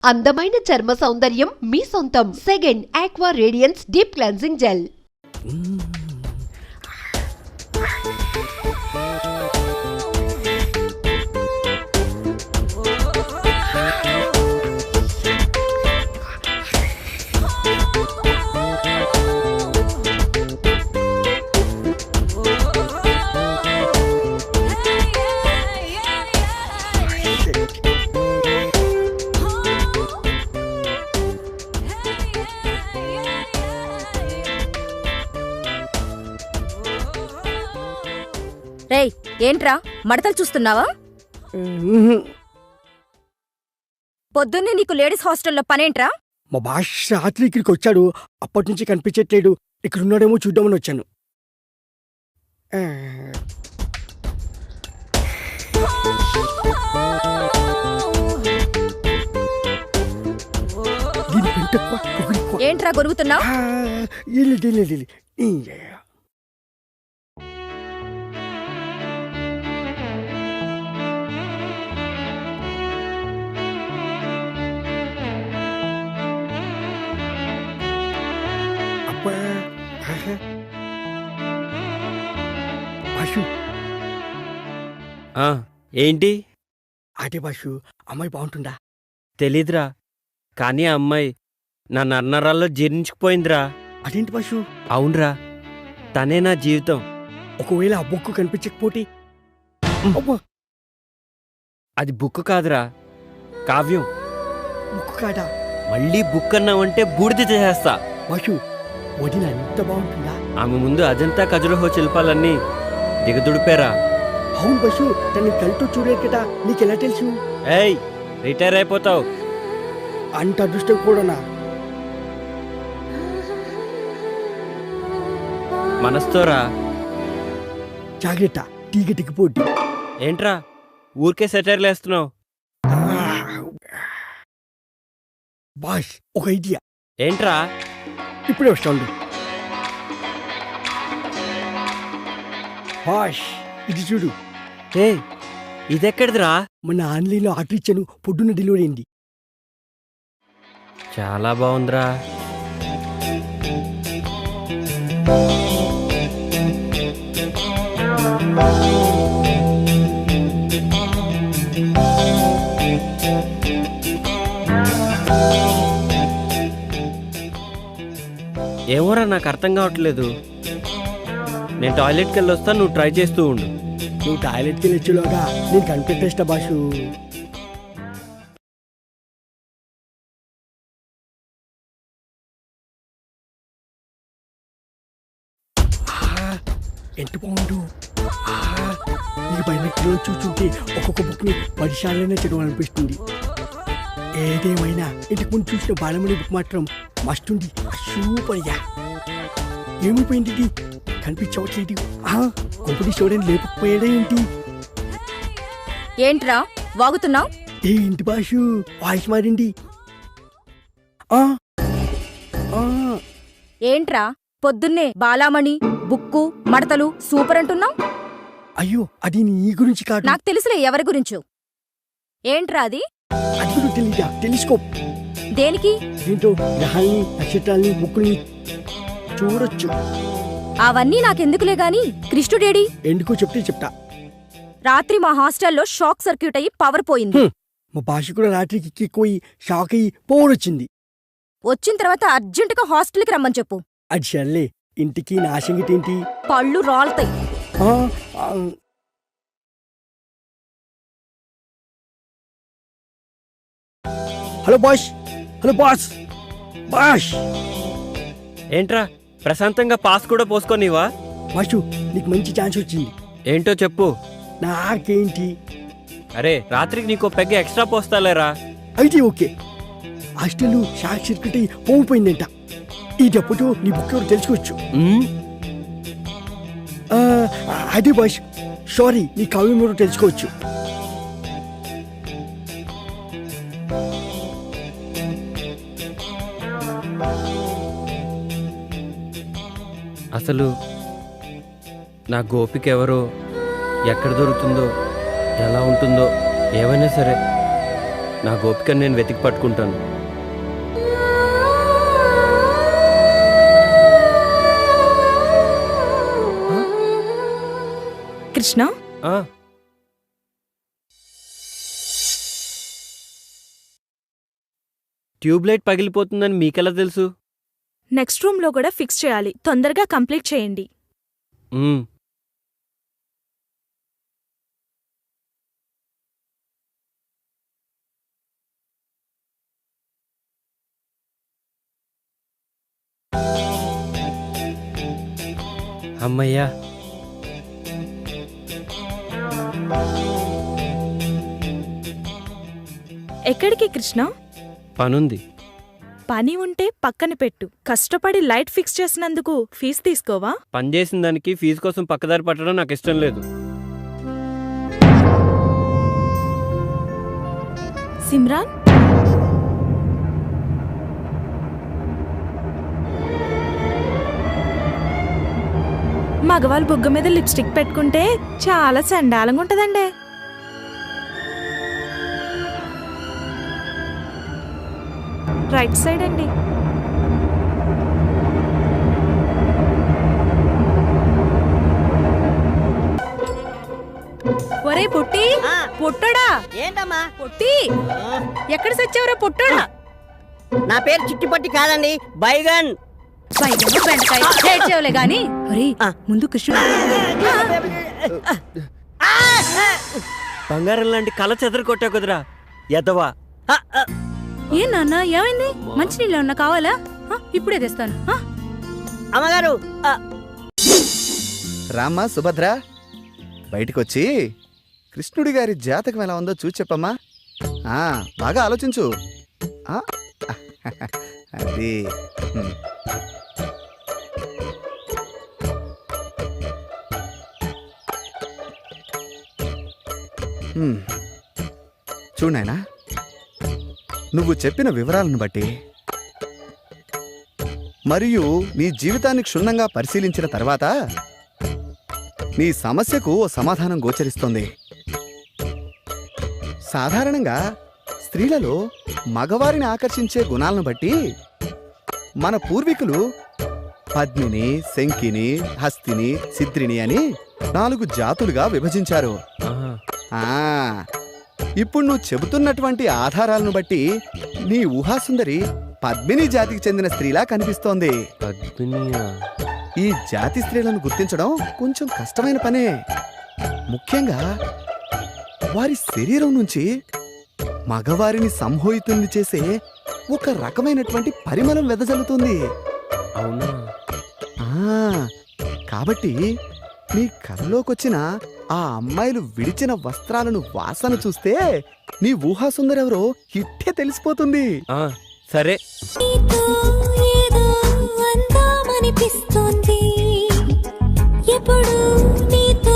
అందమైన చర్మ సౌందర్యం మీ సొంతం. Second aqua radiance deep cleansing gel. రేయ్, ఏంట్రా మడతలు చూస్తున్నావా? పొద్దున్నే నీకు లేడీస్ హాస్టల్లో పనేంట్రా? మా బాష్ రాత్రి ఇక్కడికి వచ్చాడు. అప్పటి నుంచి కనిపించట్లేడు. ఇక్కడున్నాడేమో చూద్దామని వచ్చాను. ఏంట్రా గొరుగుతున్నావు? ఏంటి? అదే బాషు, అమ్మాయి బాగుంటుందా? తెలీదురా, కానీ ఆ అమ్మాయి నా నర్నరాల్లో జీర్ణించుకుపోయిందిరా. అదేంటి బాషు? అవునరా, తనే నా జీవితం. ఒకవేళ ఆ బుక్ కనిపించకపోతే? అది బుక్ కాదురా, కావ్యం. బుక్ కాదా? మళ్ళీ బుక్ అన్నావంటే బూడిద చేసేస్తా. బాషు, వదిన ఎంత బాగుంటుందా? ఆమె ముందు అజంతా ఖజురహో శిల్పాలన్నీ దిగదుడిపారా. అవును బస్సు, తనని కళ్ళతో చూడలేదు కదా, నీకెలా తెలుసు? ఏయ్, రిటైర్ అయిపోతావు. అంత అదృష్టం కూడానా? మనస్తోరా. జాగ్రత్త, తీగ దిగిపోద్ది. ఏంట్రా ఊరికే సెటైర్లు వేస్తున్నావు? బాష్, ఒక ఐడియా. ఏంట్రా? ఇప్పుడే వస్తాడు. బాష్, ఇది చూడు. ఏ, ఇదెక్కడిదిరా? మన ఆన్లైన్లో ఆర్డర్ ఇచ్చాను, పొద్దున్న డెలివరీ అయింది. చాలా బాగుందిరా. ఏమోరా, నాకు అర్థం కావట్లేదు. నేను టాయిలెట్కి వెళ్ళి వస్తా, నువ్వు ట్రై చేస్తూ ఉండు. నువ్వు టాయిలెట్కి వెళ్ళొచ్చులోగా నేను కనిపెట్టేస్తా బాషు. ఎంత బాగుండు. ఈ బైనెట్లో చూస్తుంటే ఒక్కొక్క బుక్ని 10 సార్లైనా చదవాలనిపిస్తుంది. ఏదేమైనా ఇంటికి ముందు చూసిన బాలమణి బుక్ మాత్రం మస్తుంది. సూపర్గా. ఏమైపోయింది ఇది? కనిపించవట్లేదు. కొంపటి స్టూడెంట్ లేకపోయాడే ఏంటి? ఏంట్రా వాగుతున్నావు? ఏంటి బాషు, వాయిస్ మారింది. ఏంట్రా పొద్దున్నే బాలామణి బుక్కు మడతలు సూపర్ అంటున్నావు? అయ్యో, అది నీ గురించి కాదు. నాకు తెలుసులే ఎవరి గురించో. ఏంట్రా అది? అది కూడా తెలీదా? తెలుసుకో. దేనికి? దీంతో గ్రహాల్ని, నక్షత్రాల్ని, బుక్కుల్ని చూడొచ్చు. అవన్నీ నాకెందుకులే గాని కృష్ణుడేడి? ఎందుకో చెప్తే చెప్తా. రాత్రి మా హాస్టల్లో షాక్ సర్క్యూట్ అయ్యి పవర్ పోయింది. మా భాష కూడా రాత్రికి ఎక్కిపోయి షాక్ అయ్యి పవర్ వచ్చింది. వచ్చిన తర్వాత అర్జెంటుగా హాస్టల్కి రమ్మని చెప్పు. అది సర్లే, ఇంటికి నా సంగతి ఏంటి? పళ్ళు రాలుతాయి. Hello boss, hello boss. Boss, ఏంట్రా ప్రశాంతంగా పాస్ కూడా పోసుకోనివా? బాషు, నీకు మంచి ఛాన్స్ వచ్చింది. ఏంటో చెప్పు. నాకేంటి? అరే, రాత్రికి నీకో పెగ్గ ఎక్స్ట్రా పోస్తాలేరా. అయితే ఓకే. హాస్టల్ షాక్ సర్క్యూట్ అయ్యి పోయిపోయిందంట. ఇదప్పుడు నీ బుక్ ఎవరు తెలుసుకోవచ్చు. అదే బాష్, సారీ, నీ కావ్యం ఎవరు తెలుసుకోవచ్చు. అసలు నా గోపిక ఎవరో, ఎక్కడ దొరుకుతుందో, ఎలా ఉంటుందో, ఏమైనా సరే నా గోపికను నేను వెతికి పట్టుకుంటాను. కృష్ణ, ఆ, ట్యూబ్లైట్ పగిలిపోతుందని మీకెలా తెలుసు? నెక్స్ట్ రూమ్ లో కూడా ఫిక్స్ చేయాలి. తొందరగా కంప్లీట్ చేయండి. మ్మ్. అమ్మయ్యా, ఎక్కడికి కృష్ణ? పనుంది. పని ఉంటే పక్కన పెట్టు. కష్టపడి లైట్ ఫిక్స్ చేసినందుకు ఫీజు తీసుకోవా? పని చేసిన దానికి ఫీజు కోసం పక్కదారి పట్టడం నాకు ఇష్టం లేదు. సిమ్రాన్, మగవాళ్ళు బుగ్గ మీద లిప్స్టిక్ పెట్టుకుంటే చాలా చండాలంగా ఉంటదండి. రైట్ సైడ్ అండి. ఒరే పొట్టి, పొట్టడా ఏంటమ్మా? పొట్టి, ఎక్కడ సచ్చావురా పొట్టడా? నా పేరు చిట్టిపట్టి కాదండి, బైగన్. బయట బెండకాయ చేర్చేవలే గాని. ఒరే ముందు కృష్ణుడు బంగారం లాంటి కళ చెదరు కొట్టా కుదరా ఎదవా. ఏం నాన్న, ఏమైంది? మంచినీళ్ళు ఏమన్నా కావాలా? ఇప్పుడే తెస్తాను. అమ్మగారు, రామ్మా సుభద్ర, బయటికొచ్చి కృష్ణుడి గారి జాతకం ఎలా ఉందో చూసి చెప్పమ్మా. బాగా ఆలోచించు. అది చూడాయనా, నువ్వు చెప్పిన వివరాలను బట్టి మరియు నీ జీవితాన్ని క్షుణ్ణంగా పరిశీలించిన తర్వాత నీ సమస్యకు ఓ సమాధానం గోచరిస్తోంది. సాధారణంగా స్త్రీలలో మగవారిని ఆకర్షించే గుణాలను బట్టి మన పూర్వీకులు పద్మిని, శంకిని, హస్తిని, సిద్రిని అని 4 జాతులుగా విభజించారు. ఇప్పుడు నువ్వు చెబుతున్నటువంటి ఆధారాలను బట్టి నీ ఊహాసుందరి పద్మిని జాతికి చెందిన స్త్రీలా కనిపిస్తోంది. ఈ జాతి స్త్రీలను గుర్తించడం కొంచెం కష్టమైన పనే. ముఖ్యంగా వారి శరీరం నుంచి మగవారిని సంమోహితుల్ని చేసే ఒక రకమైనటువంటి పరిమళం వెదజల్లుతుంది. అవునా? కాబట్టి నీ కళ్ళలోకొచ్చిన ఆ అమ్మాయిలు విడిచిన వస్త్రాలను వాసన చూస్తే నీ ఊహాసుందరెవరో ఇట్టే తెలిసిపోతుంది. సరే. ఎప్పుడు నీతో